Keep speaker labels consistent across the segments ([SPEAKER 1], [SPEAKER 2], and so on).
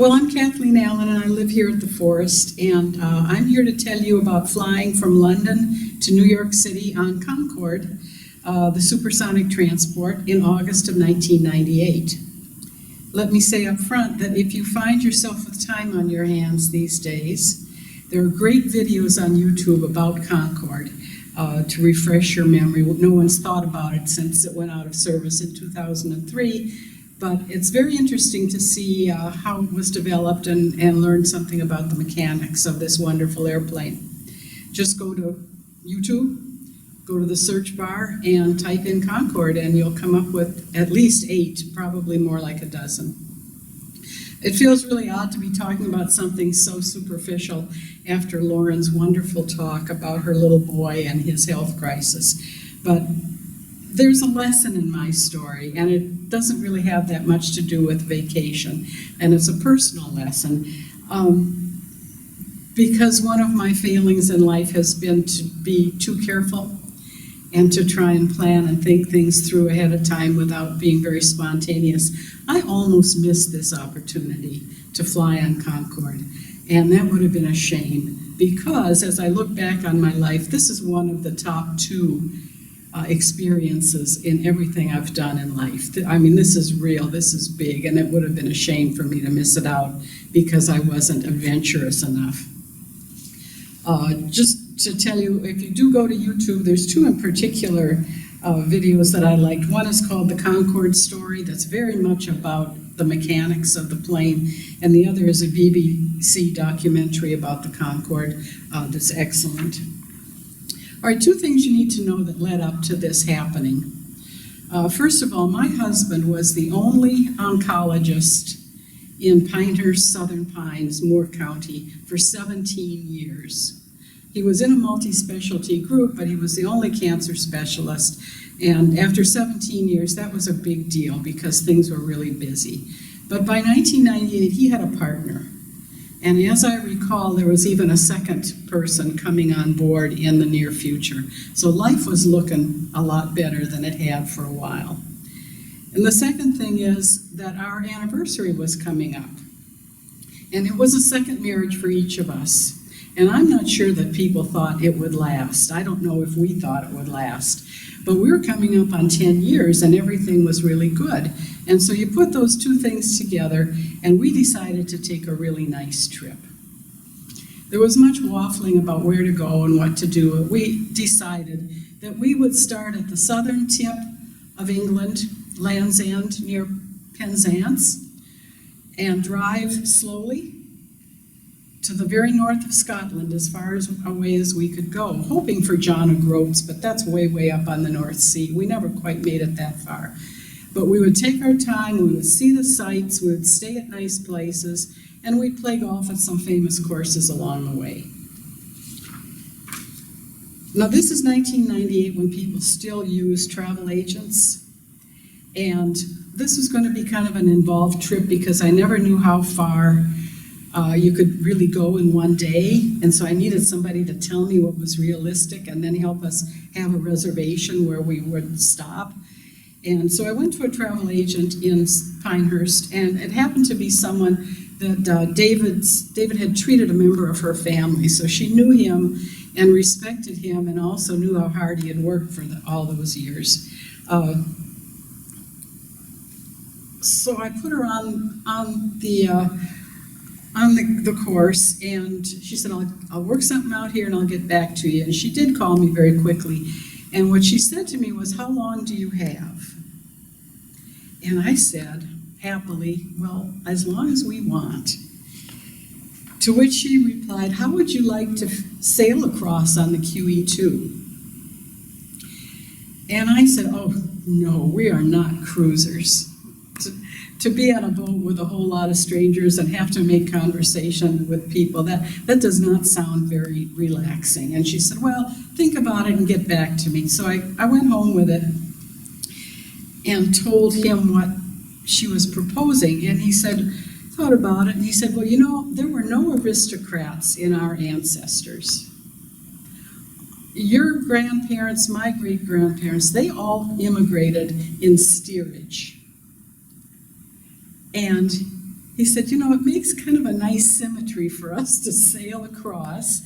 [SPEAKER 1] Well, I'm Kathleen Allen, and I live here at the Forest, and I'm here to tell you about flying from London to New York City on Concorde, the supersonic transport, in August of 1998. Let me say up front that if you find yourself with time on your hands these days, there are great videos on YouTube about Concorde to refresh your memory. No one's thought about it since it went out of service in 2003. But it's very interesting to see how it was developed and learn something about the mechanics of this wonderful airplane. Just go to YouTube, go to the search bar, and type in Concorde, and you'll come up with at least 8, probably more like a dozen. It feels really odd to be talking about something so superficial after Lauren's wonderful talk about her little boy and his health crisis. But there's a lesson in my story, and it doesn't really have that much to do with vacation, and it's a personal lesson, because one of my failings in life has been to be too careful and to try and plan and think things through ahead of time without being very spontaneous. I almost missed this opportunity to fly on Concorde, and that would have been a shame, because as I look back on my life, this is one of the top 2 experiences in everything I've done in life. I mean, this is real, this is big, and it would have been a shame for me to miss it out because I wasn't adventurous enough. Just to tell you, if you do go to YouTube, there's 2 in particular videos that I liked. One is called The Concorde Story, that's very much about the mechanics of the plane, and the other is a BBC documentary about the Concorde that's excellent. All right, 2 things you need to know that led up to this happening. First of all, my husband was the only oncologist in Pinehurst, Southern Pines, Moore County, for 17 years. He was in a multi-specialty group, but he was the only cancer specialist. And after 17 years, that was a big deal because things were really busy. But by 1998, he had a partner. And as I recall, there was even a second person coming on board in the near future. So life was looking a lot better than it had for a while. And the second thing is that our anniversary was coming up. And it was a second marriage for each of us. And I'm not sure that people thought it would last. I don't know if we thought it would last. But we were coming up on 10 years and everything was really good. And so you put those 2 things together and we decided to take a really nice trip. There was much waffling about where to go and what to do. We decided that we would start at the southern tip of England, Land's End near Penzance, and drive slowly to the very north of Scotland, as far away as we could go, hoping for John O'Groats, but that's way, way up on the North Sea. We never quite made it that far. But we would take our time, we would see the sights, we would stay at nice places, and we'd play golf at some famous courses along the way. Now, this is 1998 when people still use travel agents, and this was going to be kind of an involved trip because I never knew how far you could really go in one day, and so I needed somebody to tell me what was realistic and then help us have a reservation where we would stop. And so I went to a travel agent in Pinehurst, and it happened to be someone that David had treated a member of her family, so she knew him and respected him and also knew how hard he had worked for all those years. So I put her on the course, and she said, I'll work something out here and I'll get back to you. And she did call me very quickly. And what she said to me was, how long do you have? And I said, happily, well, as long as we want. To which she replied, how would you like to sail across on the QE2? And I said, oh, no, we are not cruisers. To be on a boat with a whole lot of strangers and have to make conversation with people, that does not sound very relaxing. And she said, well, think about it and get back to me. So I went home with it and told him what she was proposing. And he said, thought about it, and he said, well, you know, there were no aristocrats in our ancestors. Your grandparents, my great-grandparents, they all immigrated in steerage. And he said, you know, it makes kind of a nice symmetry for us to sail across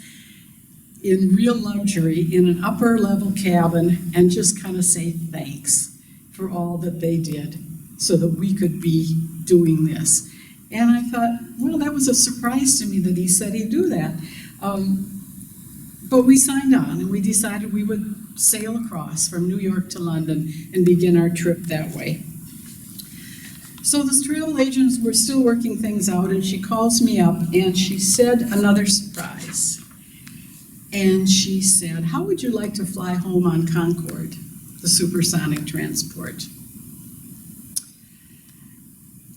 [SPEAKER 1] in real luxury in an upper level cabin and just kind of say thanks for all that they did so that we could be doing this. And I thought, well, that was a surprise to me that he said he'd do that. But we signed on and we decided we would sail across from New York to London and begin our trip that way. So the travel agents were still working things out, and she calls me up and she said another surprise. And she said, how would you like to fly home on Concorde, the supersonic transport?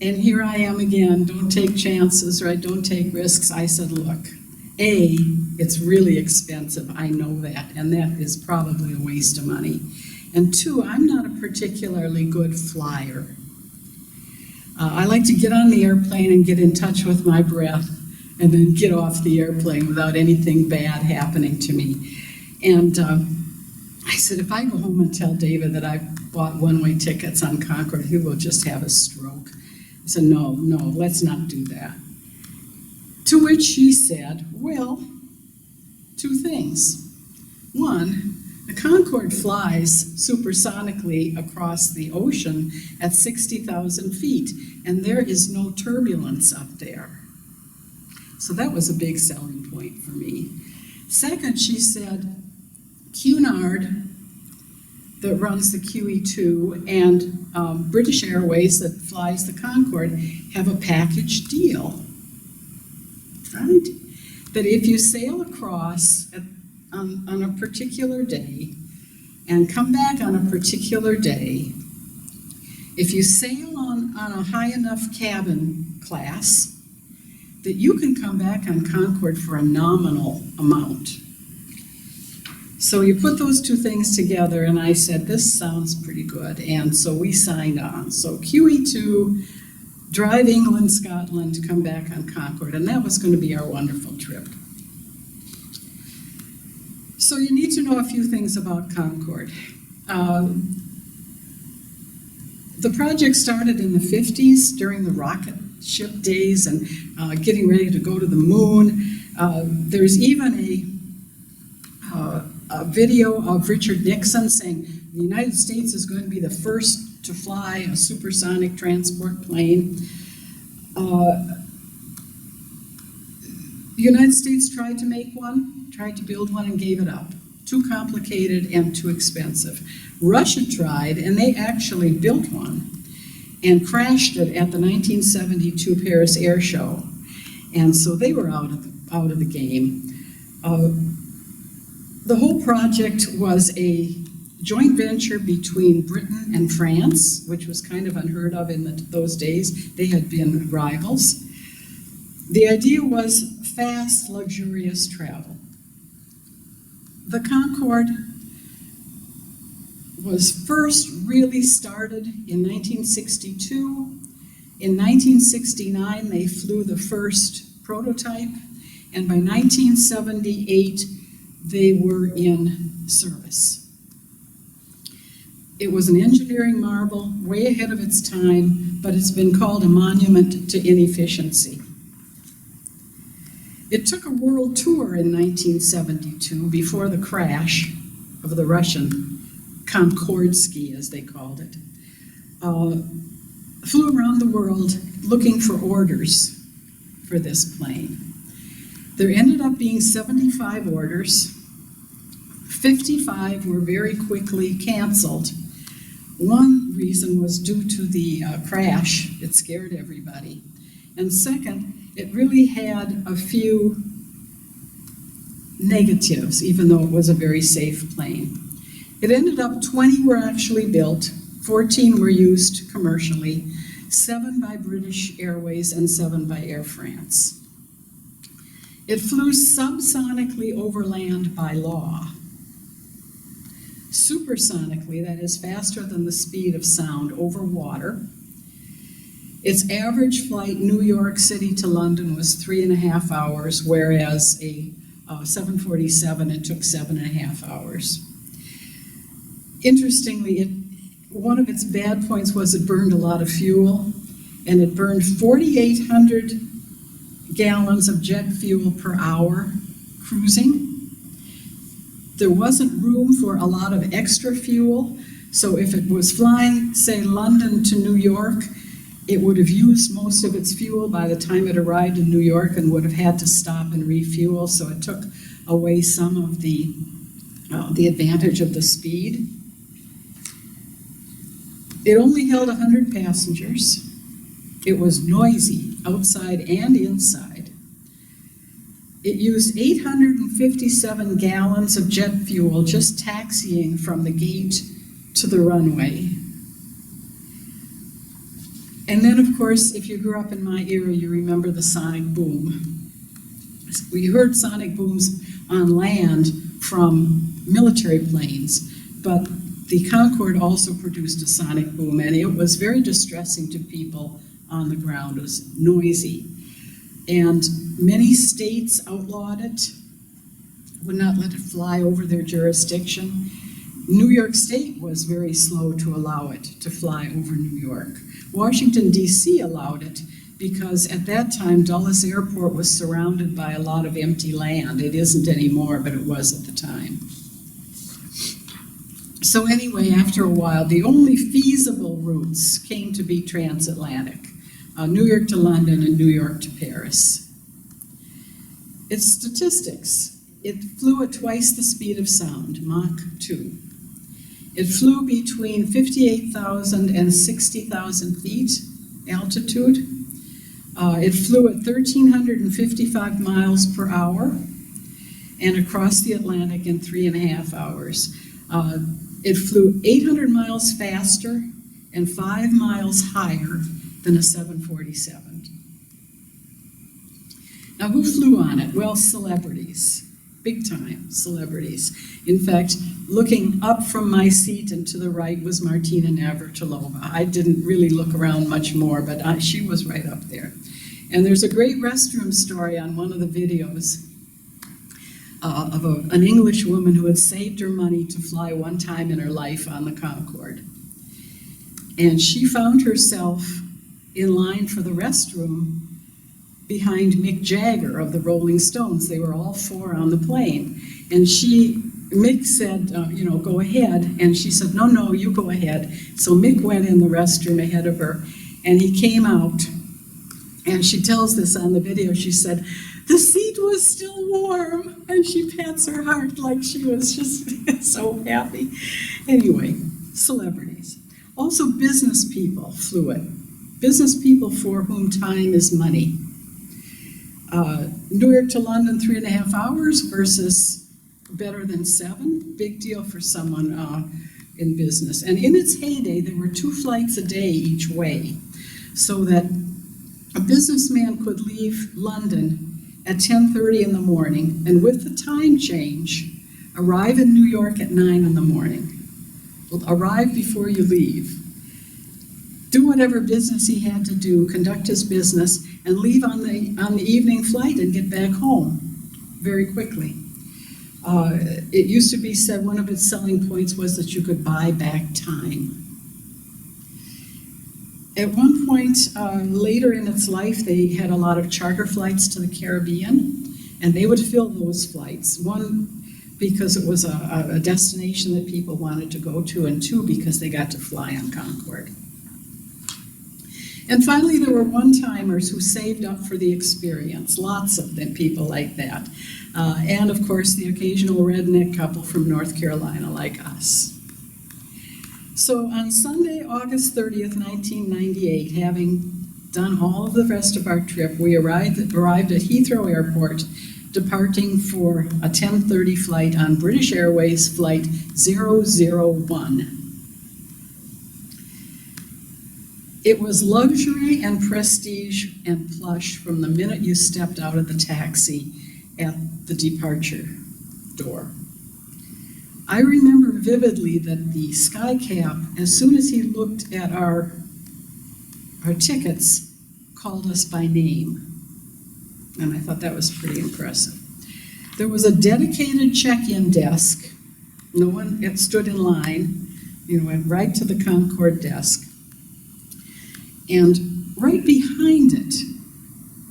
[SPEAKER 1] And here I am again, don't take chances, right? Don't take risks. I said, look, A, it's really expensive, I know that, and that is probably a waste of money. And two, I'm not a particularly good flyer. I like to get on the airplane and get in touch with my breath and then get off the airplane without anything bad happening to me. And I said, if I go home and tell David that I've bought one-way tickets on Concorde, he will just have a stroke. I said, no, let's not do that. To which she said, well, two things. One, the Concorde flies supersonically across the ocean at 60,000 feet, and there is no turbulence up there. So that was a big selling point for me. Second, she said, Cunard, that runs the QE2, and British Airways, that flies the Concorde, have a package deal, right? That if you sail across on a particular day and come back on a particular day, if you sail on a high enough cabin class, that you can come back on Concorde for a nominal amount. So you put those two things together, and I said, this sounds pretty good, and so we signed on. So QE2, drive England, Scotland, to come back on Concorde, and that was going to be our wonderful trip. So you need to know a few things about Concorde. The project started in the 50s during the rocket ship days and getting ready to go to the moon. There's even a video of Richard Nixon saying the United States is going to be the first to fly a supersonic transport plane. The United States tried to make one, tried to build one, and gave it up. Too complicated and too expensive. Russia tried, and they actually built one and crashed it at the 1972 Paris Air Show. And so they were out of the game. The whole project was a joint venture between Britain and France, which was kind of unheard of in those days. They had been rivals. The idea was fast, luxurious travel. The Concorde was first really started in 1962. In 1969, they flew the first prototype, and by 1978, they were in service. It was an engineering marvel, way ahead of its time, but it's been called a monument to inefficiency. It took a world tour in 1972 before the crash of the Russian Concordsky, as they called it. Flew around the world looking for orders for this plane. There ended up being 75 orders. 55 were very quickly canceled. One reason was due to the crash. It scared everybody. And second, it really had a few negatives, even though it was a very safe plane. It ended up 20 were actually built, 14 were used commercially, 7 by British Airways and 7 by Air France. It flew subsonically over land by law. Supersonically, that is faster than the speed of sound, over water. Its average flight New York City to London was 3.5 hours, whereas a 747, it took 7.5 hours. Interestingly, one of its bad points was it burned a lot of fuel. and it burned 4,800 gallons of jet fuel per hour cruising. There wasn't room for a lot of extra fuel, so if it was flying, say, London to New York, it would have used most of its fuel by the time it arrived in New York and would have had to stop and refuel, so it took away some of the advantage of the speed. It only held 100 passengers. It was noisy outside and inside. It used 857 gallons of jet fuel just taxiing from the gate to the runway. And then, of course, if you grew up in my era, you remember the sonic boom. We heard sonic booms on land from military planes, but the Concorde also produced a sonic boom, and it was very distressing to people on the ground. It was noisy. And many states outlawed it, would not let it fly over their jurisdiction. New York State was very slow to allow it to fly over New York. Washington, D.C. allowed it because at that time Dulles Airport was surrounded by a lot of empty land. It isn't anymore, but it was at the time. So anyway, after a while, the only feasible routes came to be transatlantic, New York to London and New York to Paris. Its statistics: it flew at twice the speed of sound, Mach 2. It flew between 58,000 and 60,000 feet altitude. It flew at 1,355 miles per hour and across the Atlantic in 3.5 hours. It flew 800 miles faster and 5 miles higher than a 747. Now, who flew on it? Well, celebrities. Big time celebrities. In fact, looking up from my seat and to the right was Martina Navratilova. I didn't really look around much more, but she was right up there. And there's a great restroom story on one of the videos of an English woman who had saved her money to fly one time in her life on the Concorde. And she found herself in line for the restroom behind Mick Jagger of the Rolling Stones. They were all four on the plane. And Mick said, go ahead. And she said, no, you go ahead. So Mick went in the restroom ahead of her, and he came out. And she tells this on the video. She said, the seat was still warm. And she pats her heart like she was just so happy. Anyway, celebrities. Also business people flew it. Business people for whom time is money. New York to London, 3.5 hours versus better than 7. Big deal for someone in business. And in its heyday, there were 2 flights a day each way, so that a businessman could leave London at 10:30 in the morning, and with the time change, arrive in New York at 9 in the morning. Well, arrive before you leave. Do whatever business he had to do, conduct his business, and leave on the evening flight and get back home very quickly. It used to be said one of its selling points was that you could buy back time. At one point later in its life, they had a lot of charter flights to the Caribbean, and they would fill those flights. 1, because it was a destination that people wanted to go to, and 2, because they got to fly on Concorde. And finally, there were one-timers who saved up for the experience. Lots of them, people like that. And of course, the occasional redneck couple from North Carolina like us. So on Sunday, August 30th, 1998, having done all of the rest of our trip, we arrived at Heathrow Airport, departing for a 10:30 flight on British Airways Flight 001. It was luxury and prestige and plush from the minute you stepped out of the taxi at the departure door. I remember vividly that the skycap, as soon as he looked at our tickets, called us by name. And I thought that was pretty impressive. There was a dedicated check-in desk. No one had stood in line. You went right to the Concorde desk. And Right behind it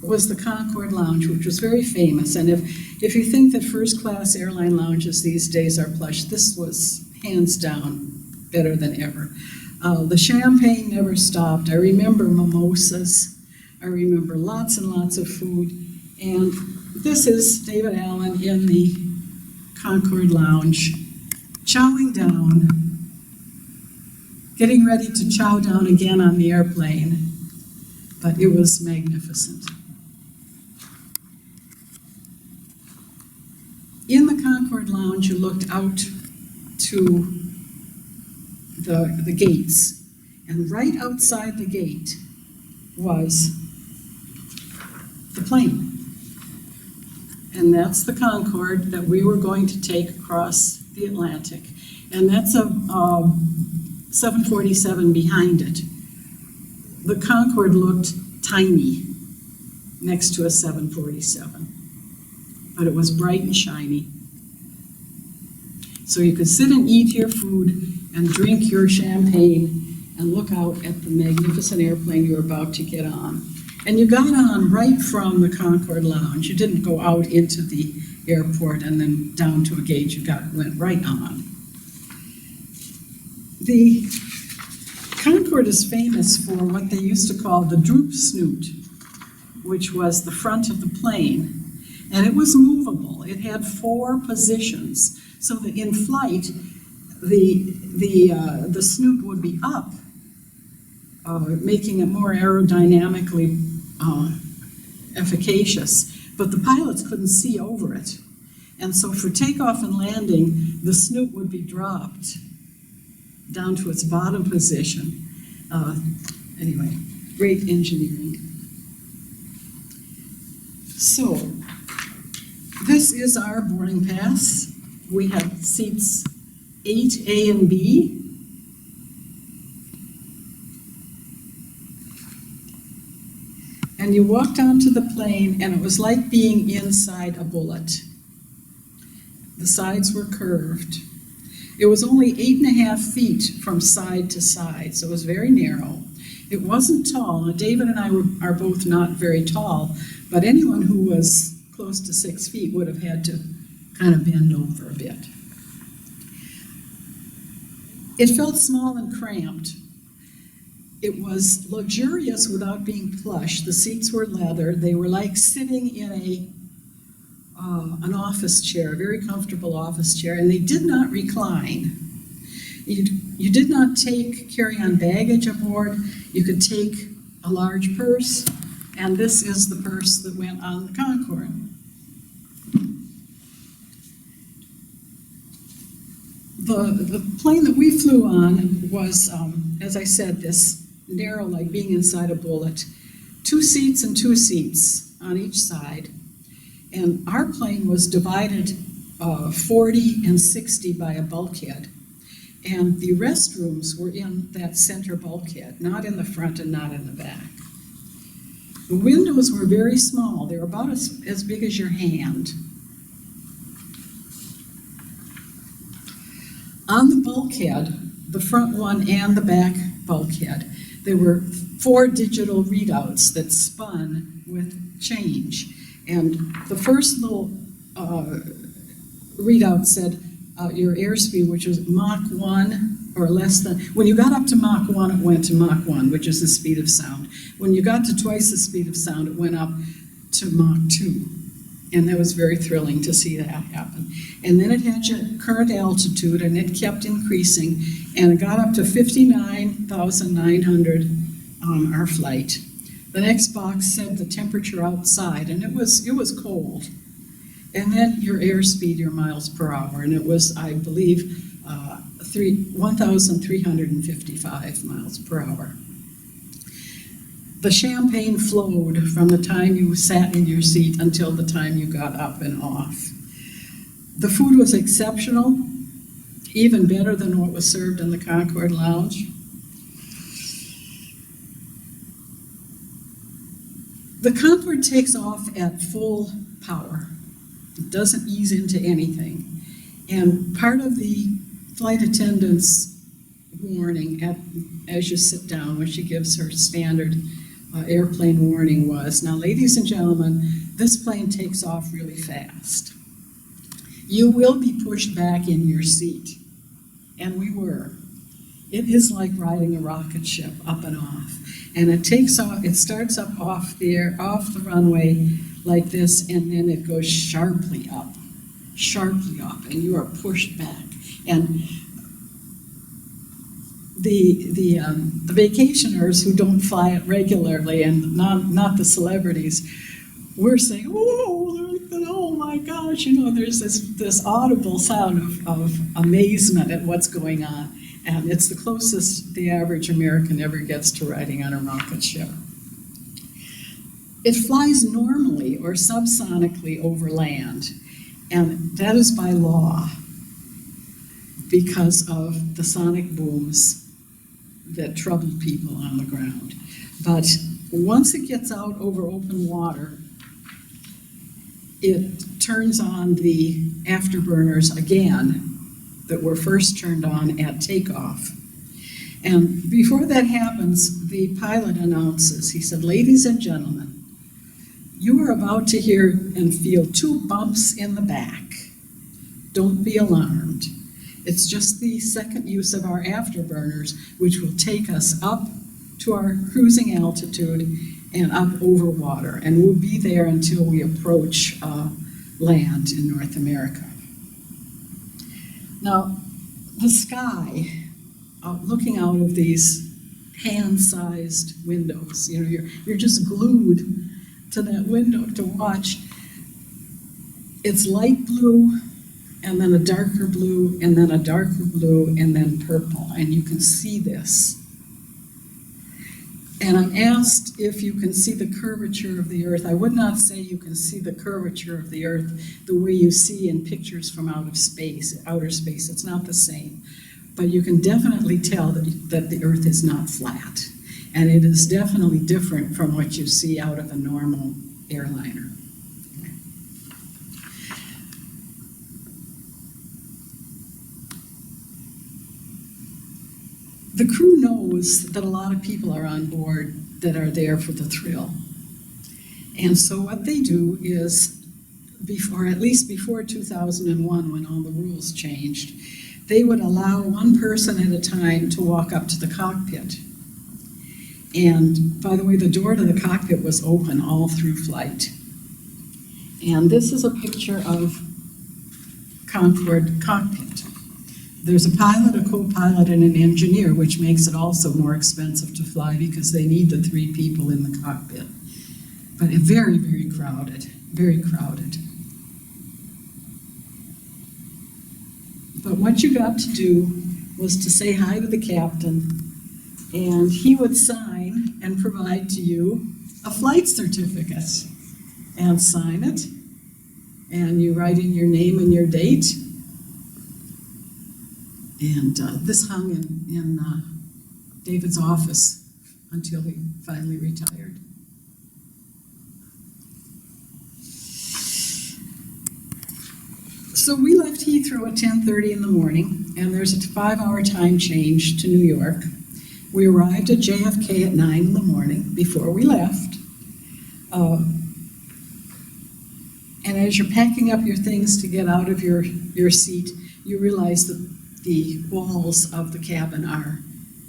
[SPEAKER 1] was the Concorde Lounge, which was very famous. And if you think that first-class airline lounges these days are plush, this was hands down better than ever. The champagne never stopped. I remember mimosas. I remember lots and lots of food. And this is David Allen in the Concorde Lounge, chowing down, getting ready to chow down again on the airplane. But it was magnificent. In the Concorde Lounge, you looked out to the gates, and right outside the gate was the plane. And that's the Concorde that we were going to take across the Atlantic. And that's a 747 behind it. The Concorde looked tiny next to a 747, but it was bright and shiny. So you could sit and eat your food and drink your champagne and look out at the magnificent airplane you were about to get on. And you got on right from the Concorde Lounge. You didn't go out into the airport and then down to a gate. You went right on. The Concorde is famous for what they used to call the droop snoot, which was the front of the plane. And it was movable. It had 4 positions, so that in flight, the snoot would be up, making it more aerodynamically efficacious. But the pilots couldn't see over it. And so for takeoff and landing, the snoot would be dropped down to its bottom position. Anyway, great engineering. So, this is our boarding pass. We have seats 8A and B. And you walked onto the plane, and it was like being inside a bullet. The sides were curved. It was only 8.5 feet from side to side, so it was very narrow. It wasn't tall. Now, David and I are both not very tall, but anyone who was close to 6 feet would have had to kind of bend over a bit. It felt small and cramped. It was luxurious without being plush. The seats were leather. They were like sitting in an office chair, a very comfortable office chair, and they did not recline. You did not carry on baggage aboard. You could take a large purse, and this is the purse that went on the Concorde. The plane that we flew on was, as I said, this narrow, like being inside a bullet. 2 seats and 2 seats on each side. And our plane was divided 40 and 60 by a bulkhead. And the restrooms were in that center bulkhead, not in the front and not in the back. The windows were very small. They were about as big as your hand. On the bulkhead, the front one and the back bulkhead, there were 4 digital readouts that spun with change. And the first little readout said your airspeed, which was Mach 1 or less than. When you got up to Mach 1, it went to Mach 1, which is the speed of sound. When you got to twice the speed of sound, it went up to Mach 2. And that was very thrilling to see that happen. And then it had your current altitude, and it kept increasing, and it got up to 59,900 on our flight. The next box said the temperature outside, and it was cold. And then your airspeed, your miles per hour, and it was, I believe, 1,355 miles per hour. The champagne flowed from the time you sat in your seat until the time you got up and off. The food was exceptional, even better than what was served in the Concorde Lounge. The Concorde takes off at full power. It doesn't ease into anything. And part of the flight attendant's warning as you sit down, when she gives her standard airplane warning was, now ladies and gentlemen, this plane takes off really fast. You will be pushed back in your seat. And we were. It is like riding a rocket ship up and off. And it takes off, it starts up off the runway like this, and then it goes sharply up, and you are pushed back. And the vacationers who don't fly it regularly, and not the celebrities, we're saying, oh my gosh, there's this audible sound of amazement at what's going on. And it's the closest the average American ever gets to riding on a rocket ship. It flies normally or subsonically over land, and that is by law because of the sonic booms that trouble people on the ground. But once it gets out over open water, it turns on the afterburners again that were first turned on at takeoff. And before that happens, the pilot announces, he said, ladies and gentlemen, you are about to hear and feel 2 bumps in the back. Don't be alarmed. It's just the second use of our afterburners, which will take us up to our cruising altitude and up over water. And we'll be there until we approach land in North America. Now, the sky, looking out of these hand-sized windows, you're just glued to that window to watch. It's light blue, and then a darker blue, and then a darker blue, and then purple, and you can see this. And I'm asked if you can see the curvature of the Earth. I would not say you can see the curvature of the Earth the way you see in pictures from outer space. It's not the same. But you can definitely tell that the Earth is not flat. And it is definitely different from what you see out of a normal airliner. The crew knows that a lot of people are on board that are there for the thrill. And so what they do is, at least before 2001, when all the rules changed, they would allow one person at a time to walk up to the cockpit. And by the way, the door to the cockpit was open all through flight. And this is a picture of Concorde cockpit. There's a pilot, a co-pilot, and an engineer, which makes it also more expensive to fly because they need the 3 people in the cockpit. But very, very crowded, very crowded. But what you got to do was to say hi to the captain, and he would sign and provide to you a flight certificate, and sign it, and you write in your name and your date. And this hung in David's office until he finally retired. So we left Heathrow at 10:30 in the morning, and there's a 5-hour time change to New York. We arrived at JFK at 9 in the morning before we left. And as you're packing up your things to get out of your seat, you realize that the walls of the cabin are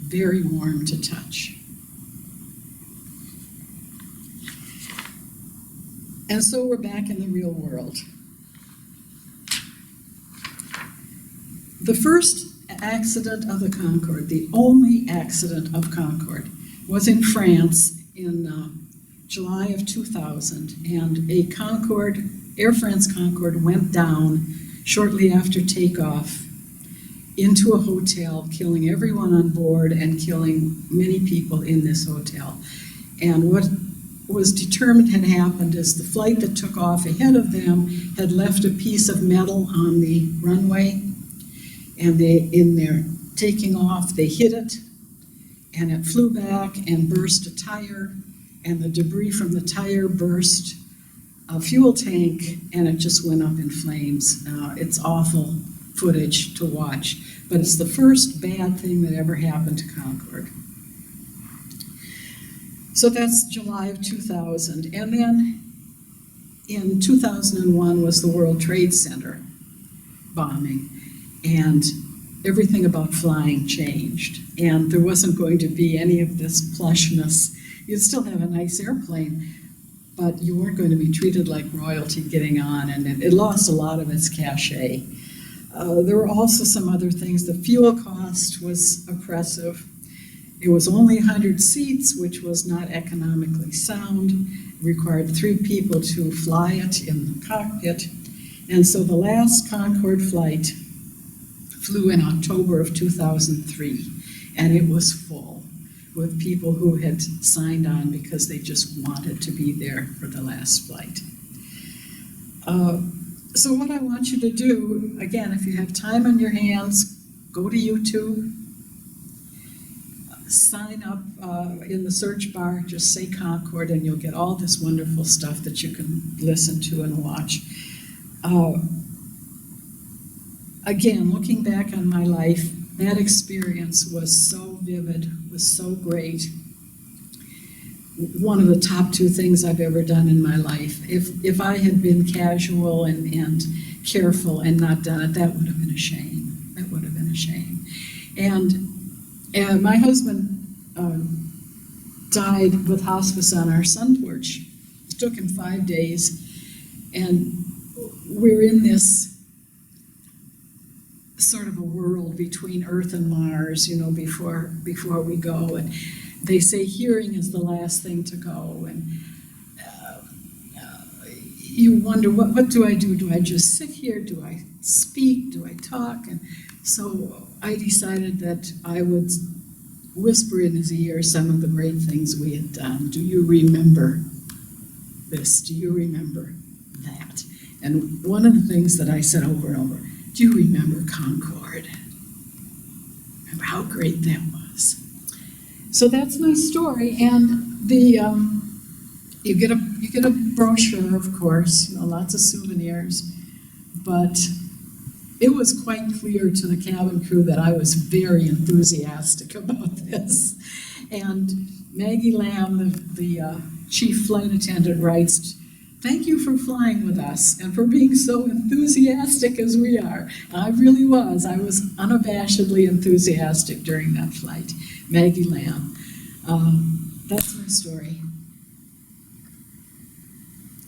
[SPEAKER 1] very warm to touch. And so we're back in the real world. The first accident of the Concorde, the only accident of Concorde, was in France in July of 2000, and a Concorde, Air France Concorde, went down shortly after takeoff into a hotel, killing everyone on board and killing many people in this hotel. And what was determined had happened is the flight that took off ahead of them had left a piece of metal on the runway, and in their taking off, they hit it, and it flew back and burst a tire, and the debris from the tire burst a fuel tank, and it just went up in flames. It's awful footage to watch, but it's the first bad thing that ever happened to Concorde. So that's July of 2000. And then in 2001 was the World Trade Center bombing, and everything about flying changed. And there wasn't going to be any of this plushness. You'd still have a nice airplane, but you weren't going to be treated like royalty getting on, and it lost a lot of its cachet. There were also some other things. The fuel cost was oppressive. It was only 100 seats, which was not economically sound. It required 3 people to fly it in the cockpit. And so the last Concorde flight flew in October of 2003, and it was full with people who had signed on because they just wanted to be there for the last flight. So what I want you to do, again, if you have time on your hands, go to YouTube, sign up in the search bar, just say Concorde, and you'll get all this wonderful stuff that you can listen to and watch. Again, looking back on my life, that experience was so vivid, was so great. One of the top 2 things I've ever done in my life. If I had been casual and careful and not done it, that would have been a shame. That would have been a shame. And my husband died with hospice on our sun porch. It took him 5 days, and we're in this sort of a world between Earth and Mars, you know, before we go. And they say hearing is the last thing to go. And you wonder, what do I do? Do I just sit here? Do I speak? Do I talk? And so I decided that I would whisper in his ear some of the great things we had done. Do you remember this? Do you remember that? And one of the things that I said over and over, do you remember Concorde? Remember how great that was? So that's my story, and the you get a brochure, of course, you know, lots of souvenirs, but it was quite clear to the cabin crew that I was very enthusiastic about this. And Maggie Lamb, the chief flight attendant, writes, "Thank you for flying with us and for being so enthusiastic as we are." I really was. I was unabashedly enthusiastic during that flight. Maggie Lamb. That's my story.